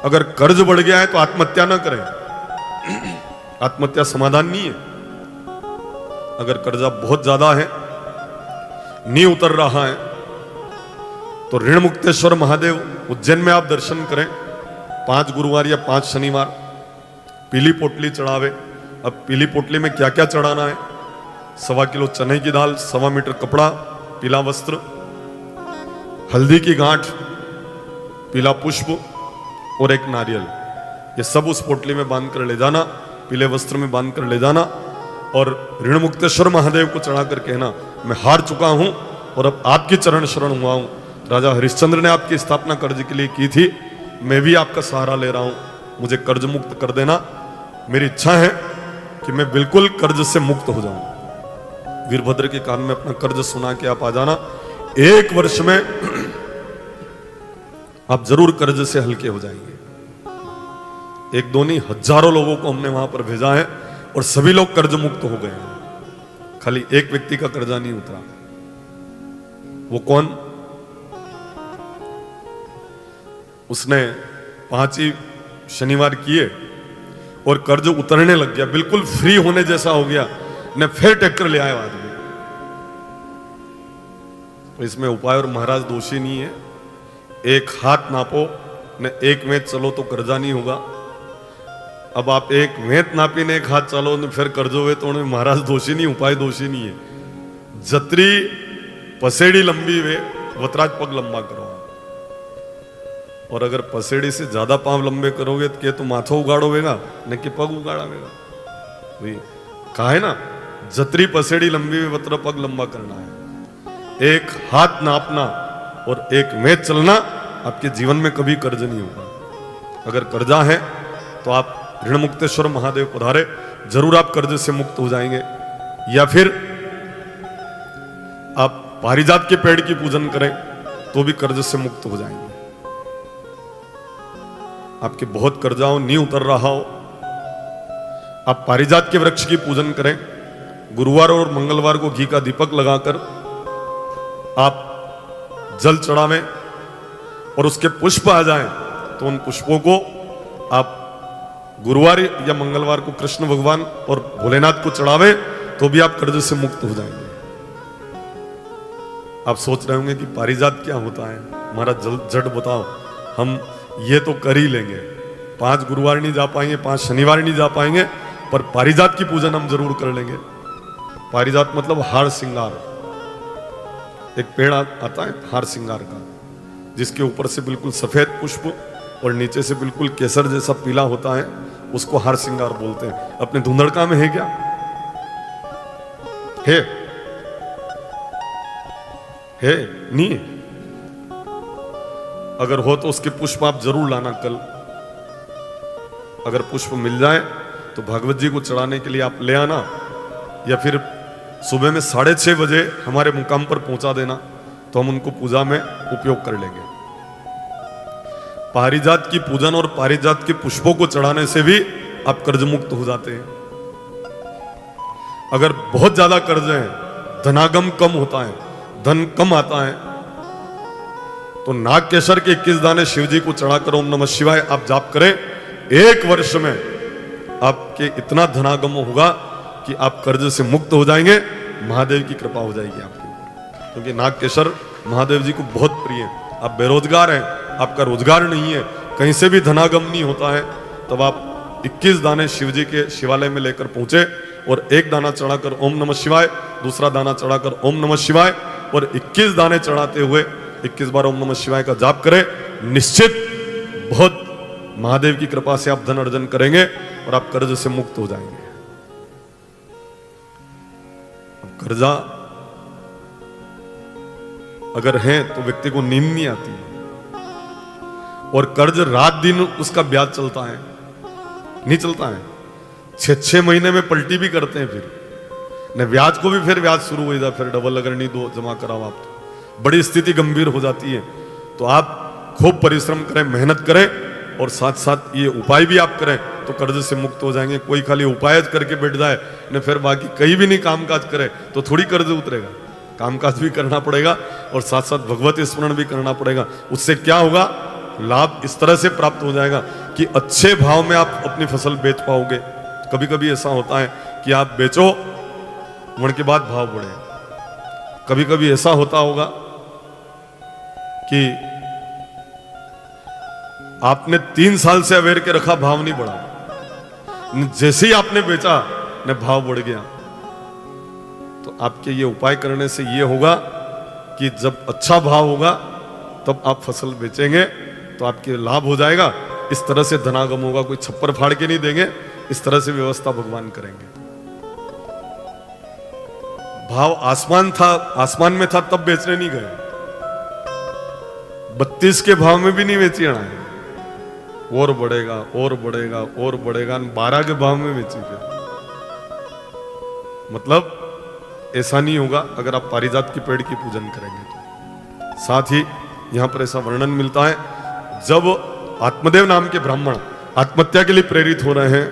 अगर कर्ज बढ़ गया है तो आत्महत्या ना करें, आत्महत्या समाधान नहीं है। अगर कर्जा बहुत ज्यादा है, नहीं उतर रहा है, तो ऋण मुक्तेश्वर महादेव उज्जैन में आप दर्शन करें। 5 गुरुवार या 5 शनिवार पीली पोटली चढ़ावे। अब पीली पोटली में क्या क्या चढ़ाना है? 1.25 किलो चने की दाल, 1.25 मीटर कपड़ा, पीला वस्त्र, हल्दी की गांठ, पीला पुष्प और एक नारियल। ये सब उस पोटली में बांध कर ले जाना, पीले वस्त्र में बांध कर ले जाना और ऋण मुक्तेश्वर महादेव को चढ़ा कर कहना, मैं हार चुका हूं और अब आपकी चरण शरण हुआ हूं। राजा हरिश्चंद्र ने आपकी स्थापना कर्ज के लिए की थी, मैं भी आपका सहारा ले रहा हूं, मुझे कर्ज मुक्त कर देना। मेरी इच्छा है कि मैं बिल्कुल कर्ज से मुक्त हो जाऊं। वीरभद्र के कान में अपना कर्ज सुना के आप आ जाना। 1 वर्ष में आप जरूर कर्ज से हल्के हो जाएंगे। 1 2 नहीं, हजारों लोगों को हमने वहां पर भेजा है और सभी लोग कर्ज मुक्त हो गए हैं। खाली एक व्यक्ति का कर्जा नहीं उतरा। वो कौन? उसने 5 ही शनिवार किए और कर्ज उतरने लग गया, बिल्कुल फ्री होने जैसा हो गया, ने फिर ट्रैक्टर ले आया आदमी। तो इसमें उपाय और महाराज दोषी नहीं है। 1 हाथ नापो ने 1 वेत चलो तो कर्जा नहीं होगा। अब आप 1 वेत नापी ने 1 हाथ चलो ने फिर कर्जो वे तो महाराज दोषी नहीं, उपाय दोषी नहीं है। जत्री पसेड़ी लंबी वे वतराज पग लंबा करो। और अगर पसेड़ी से ज्यादा पांव लंबे करोगे तो क्या तो माथो उगाड़ोवेगा न कि पग उगाड़ावेगा। कहा है ना, जत्री पसेड़ी लंबी वे वत्र पग लंबा करना है। 1 हाथ नापना और 1 वेत चलना, आपके जीवन में कभी कर्ज नहीं होगा। अगर कर्जा है तो आप ऋण मुक्तेश्वर महादेव पधारे, जरूर आप कर्ज से मुक्त हो जाएंगे। या फिर आप पारिजात के पेड़ की पूजन करें तो भी कर्ज से मुक्त हो जाएंगे। आपके बहुत कर्जा हो, नहीं उतर रहा हो, आप पारिजात के वृक्ष की पूजन करें। गुरुवार और मंगलवार को घी का दीपक लगाकर आप जल चढ़ावें और उसके पुष्प आ जाएं तो उन पुष्पों को आप गुरुवार या मंगलवार को कृष्ण भगवान और भोलेनाथ को चढ़ावे तो भी आप कर्ज से मुक्त हो जाएंगे। आप सोच रहे होंगे कि पारिजात क्या होता है, हमारा झट बताओ, हम ये तो कर ही लेंगे। 5 गुरुवार नहीं जा पाएंगे, 5 शनिवार नहीं जा पाएंगे, पर पारिजात की पूजन हम जरूर कर लेंगे। पारिजात मतलब हार सिंगार। एक पेड़ आता है हार सिंगार का, जिसके ऊपर से बिल्कुल सफेद पुष्प और नीचे से बिल्कुल केसर जैसा पीला होता है, उसको हार सिंगार बोलते हैं। अपने धुंधड़का में है क्या? है नहीं? अगर हो तो उसके पुष्प आप जरूर लाना कल। अगर पुष्प मिल जाए तो भागवत जी को चढ़ाने के लिए आप ले आना, या फिर सुबह में 6:30 बजे हमारे मुकाम पर पहुंचा देना, तो हम उनको पूजा में उपयोग कर लेंगे। पारिजात की पूजन और पारिजात के पुष्पों को चढ़ाने से भी आप कर्ज मुक्त हो जाते हैं। अगर बहुत ज्यादा कर्ज है, धनागम कम होता है, धन कम आता है, तो नाग केसर के 21 दाने शिव जी को चढ़ाकर ओम नमः शिवाय आप जाप करें। 1 वर्ष में आपके इतना धनागम होगा कि आप कर्ज से मुक्त हो जाएंगे। महादेव की कृपा हो जाएगी आपके ऊपर, क्योंकि नाग केसर महादेव जी को बहुत प्रिय है। आप बेरोजगार हैं, आपका रोजगार नहीं है, कहीं से भी धनागम नहीं होता है, तब आप 21 दाने शिव जी के शिवालय में लेकर पहुंचे और 1 दाना चढ़ाकर ओम नमः शिवाय, दूसरा दाना चढ़ाकर ओम नमः शिवाय और 21 दाने चढ़ाते हुए 21 बार ओम नमः शिवाय का जाप करें। निश्चित बहुत महादेव की कृपा से आप धन अर्जन करेंगे और आप कर्ज से मुक्त हो जाएंगे। अब कर्जा अगर है तो व्यक्ति को नींद नहीं आती है, और कर्ज रात दिन उसका ब्याज चलता है, नहीं चलता है। 6-6 महीने में पलटी भी करते हैं, फिर न ब्याज को भी फिर ब्याज शुरू हो जाए, फिर डबल अगर नहीं दो जमा कराओ आप तो बड़ी स्थिति गंभीर हो जाती है। तो आप खूब परिश्रम करें, मेहनत करें और साथ साथ ये उपाय भी आप करें तो कर्ज से मुक्त हो जाएंगे। कोई खाली उपाय करके बैठ जाए न फिर बाकी कहीं भी नहीं कामकाज करे तो थोड़ी कर्ज उतरेगा। कामकाज भी करना पड़ेगा और साथ साथ भगवत स्मरण भी करना पड़ेगा। उससे क्या होगा? लाभ इस तरह से प्राप्त हो जाएगा कि अच्छे भाव में आप अपनी फसल बेच पाओगे। कभी कभी ऐसा होता है कि आप बेचो, वण के बाद भाव बढ़े। कभी कभी ऐसा होता होगा कि आपने 3 साल से अवेयर के रखा, भाव नहीं बढ़ा, जैसे ही आपने बेचा ने भाव बढ़ गया। तो आपके ये उपाय करने से ये होगा कि जब अच्छा भाव होगा तब आप फसल बेचेंगे तो आपके लाभ हो जाएगा। इस तरह से धनागम होगा, कोई छप्पर फाड़ के नहीं देंगे, इस तरह से व्यवस्था भगवान करेंगे। भाव आसमान में था तब बेचने नहीं गए, 32 के भाव में भी नहीं बेची है, और बढ़ेगा और बढ़ेगा और बढ़ेगा, 12 के भाव में बेची। फिर मतलब ऐसा नहीं होगा अगर आप पारिजात के पेड़ की पूजन करेंगे तो। साथ ही यहां पर ऐसा वर्णन मिलता है, जब आत्मदेव नाम के ब्राह्मण आत्महत्या के लिए प्रेरित हो रहे हैं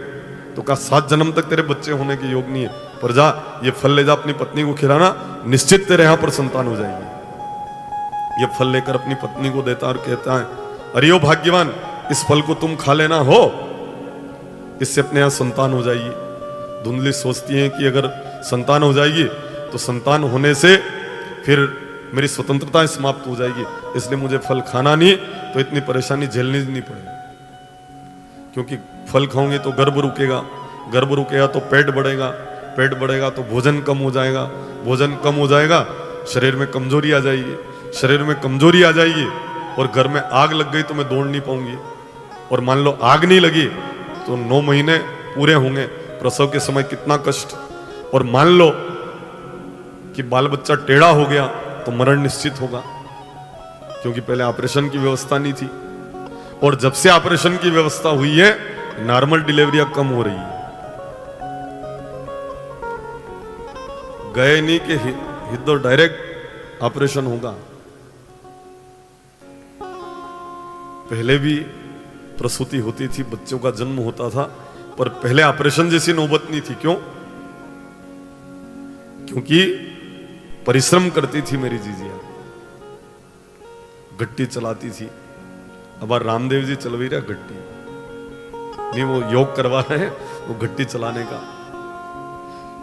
तो कहा 7 जन्म तक तेरे बच्चे होने के योग नहीं है, पर जा ये फल ले जा, अपनी पत्नी को खिलाना, निश्चित तेरे यहां पर संतान हो जाएगी। ये फल लेकर अपनी पत्नी को देता और कहता है, अरे ओ भाग्यवान, इस फल को तुम खा लेना हो, इससे अपने यहां संतान हो जाएगी। धुंधली सोचती है कि अगर संतान हो जाएगी तो संतान होने से फिर मेरी स्वतंत्रता समाप्त हो जाएगी, इसलिए मुझे फल खाना नहीं, तो इतनी परेशानी झेलनी नहीं पड़ेगी। क्योंकि फल खाओगे तो गर्भ रुकेगा, गर्भ रुकेगा तो पेट बढ़ेगा, पेट बढ़ेगा तो भोजन कम हो जाएगा, भोजन कम हो जाएगा, शरीर में कमजोरी आ जाएगी, शरीर में कमजोरी आ जाएगी, और घर में आग लग गई तो मैं दौड़ नहीं पाऊंगी। और मान लो आग नहीं लगी तो 9 महीने पूरे होंगे, प्रसव के समय कितना कष्ट। और मान लो कि बाल बच्चा टेढ़ा हो गया तो मरण निश्चित होगा, क्योंकि पहले ऑपरेशन की व्यवस्था नहीं थी। और जब से ऑपरेशन की व्यवस्था हुई है, नॉर्मल डिलीवरियां कम हो रही है। गए नहीं कि हिदो डायरेक्ट ऑपरेशन होगा। पहले भी प्रसूति होती थी, बच्चों का जन्म होता था, पर पहले ऑपरेशन जैसी नौबत नहीं थी। क्यों? क्योंकि परिश्रम करती थी मेरी जीजिया, गट्टी चलाती थी। अब रामदेव जी चल भी रहा गट्टी नहीं, वो योग करवा रहे हैं, वो गट्टी चलाने का,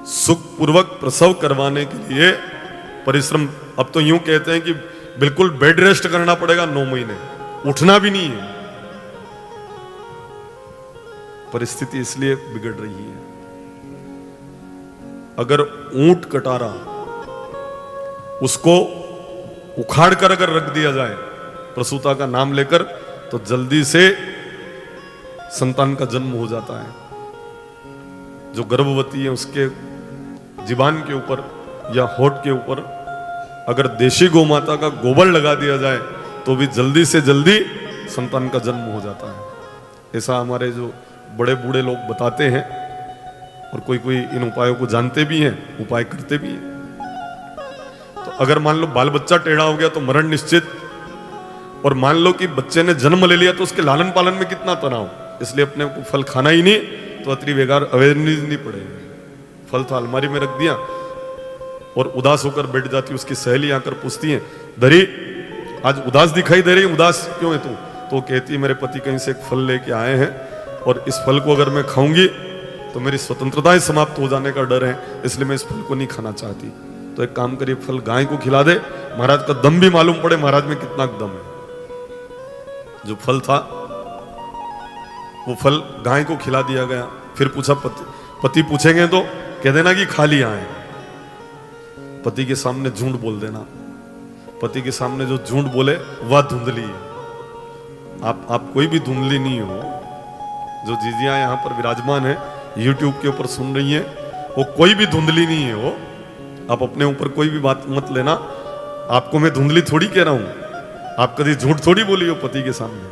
सुखपूर्वक प्रसव करवाने के लिए परिश्रम। अब तो यूं कहते हैं कि बिल्कुल बेड रेस्ट करना पड़ेगा 9 महीने, उठना भी नहीं है। परिस्थिति इसलिए बिगड़ रही है। अगर ऊंट कटारा उसको उखाड़ कर अगर रख दिया जाए प्रसूता का नाम लेकर, तो जल्दी से संतान का जन्म हो जाता है। जो गर्भवती है उसके जीवान के ऊपर या होठ के ऊपर अगर देशी गौ माता का गोबर लगा दिया जाए तो भी जल्दी से जल्दी संतान का जन्म हो जाता है। ऐसा हमारे जो बड़े बूढ़े लोग बताते हैं, और कोई कोई इन उपायों को जानते भी हैं, उपाय करते भी हैं। तो अगर मान लो बाल बच्चा टेढ़ा हो गया तो मरण निश्चित। और मान लो कि बच्चे ने जन्म ले लिया तो उसके लालन पालन में कितना तनाव, इसलिए अपने को फल खाना ही नहीं, तो अति बेकार अवेयरनेस नहीं पड़ेगी। फल तो अलमारी में रख दिया और उदास होकर बैठ जाती, उसकी सहेली आकर पूछती है, दरी आज उदास दिखाई दे रही, उदास क्यों है तू? तो कहती है, मेरे पति कहीं से एक फल लेके आए हैं और इस फल को अगर मैं खाऊंगी तो मेरी स्वतंत्रताएं समाप्त हो जाने का डर है, इसलिए मैं इस फल को नहीं खाना चाहती। तो एक काम करिए, फल गाय को खिला दे, महाराज का दम भी मालूम पड़े महाराज में कितना दम है। जो फल था वो फल गाय को खिला दिया गया। फिर पूछा, पति पूछेंगे तो कह देना कि खा लिया है। पति के सामने झूठ बोल देना, पति के सामने जो झूठ बोले वह धुंधली है। आप कोई भी धुंधली नहीं हो। जो जीजियां यहाँ पर विराजमान है, YouTube के ऊपर सुन रही हैं, वो कोई भी धुंधली नहीं है। वो आप अपने ऊपर कोई भी बात मत लेना। आपको मैं धुंधली थोड़ी कह रहा हूं। आप कभी झूठ थोड़ी बोली हो पति के सामने,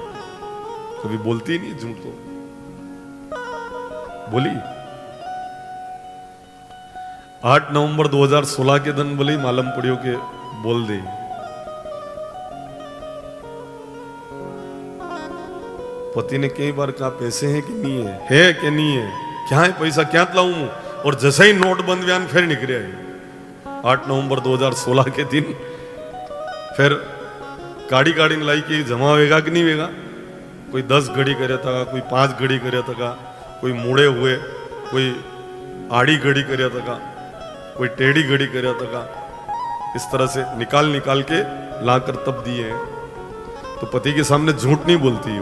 कभी बोलती ही नहीं झूठ। तो बोली 8 नवंबर 2016 के दिन बोली मालूम पड़ियो के बोल दे। पति ने कई बार कहा पैसे हैं कि नहीं है कि नहीं है, क्या है पैसा, क्या लाऊं? और जैसे ही नोट बंद बयान फिर निकले 8 नवंबर 2016 के दिन। फिर काढ़ी काढ़ी लाई कि जमा वेगा कि नहीं वेगा। कोई 10 घड़ी करे था, कोई 5 घड़ी करे था, कोई मुड़े हुए, कोई आड़ी घड़ी करे था, कोई टेढ़ी घड़ी करे था। इस तरह से निकाल निकाल के लाकर तब दिए हैं। तो पति के सामने झूठ नहीं बोलती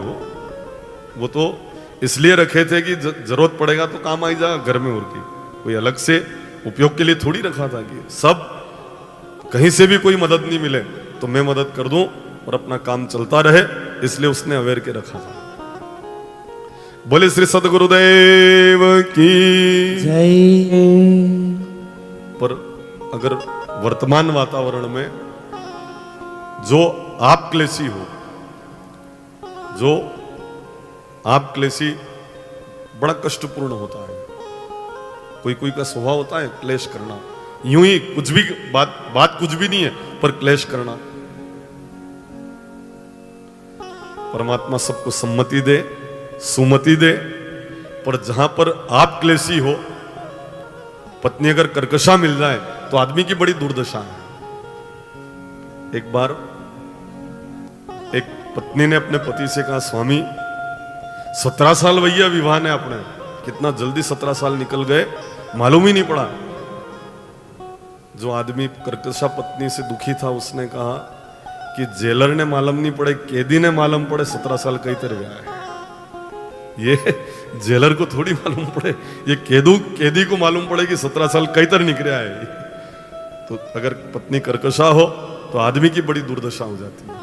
वो तो इसलिए रखे थे कि जरूरत पड़ेगा तो काम आई जाएगा घर में, और की कोई अलग से उपयोग के लिए थोड़ी रखा था कि सब कहीं से भी कोई मदद नहीं मिले तो मैं मदद कर दूं और अपना काम चलता रहे, इसलिए उसने अवेयर के रखा था। बोले श्री सदगुरुदेव की जय। पर अगर वर्तमान वातावरण में जो आप क्लेशी हो, जो आप क्लेशी बड़ा कष्टपूर्ण होता है। कोई कोई का स्वभाव होता है क्लेश करना, यूं ही कुछ भी बात कुछ भी नहीं है पर क्लेश करना। परमात्मा सबको सम्मति दे, सुमति दे, पर जहां पर आप क्लेशी हो, पत्नी अगर कर्कशा मिल जाए तो आदमी की बड़ी दुर्दशा है। एक बार एक पत्नी ने अपने पति से कहा, स्वामी 17 साल भैया विवाह ने अपने, कितना जल्दी 17 साल निकल गए, मालूम ही नहीं पड़ा। जो आदमी कर्कशा पत्नी से दुखी था उसने कहा कि जेलर ने मालूम नहीं पड़े, कैदी ने मालूम पड़े 17 साल कई तरह गया है। ये जेलर को थोड़ी मालूम पड़े, ये कैदी को मालूम पड़े कि 17 साल कई तरह निकला है। तो अगर पत्नी कर्कशा हो तो आदमी की बड़ी दुर्दशा हो जाती है।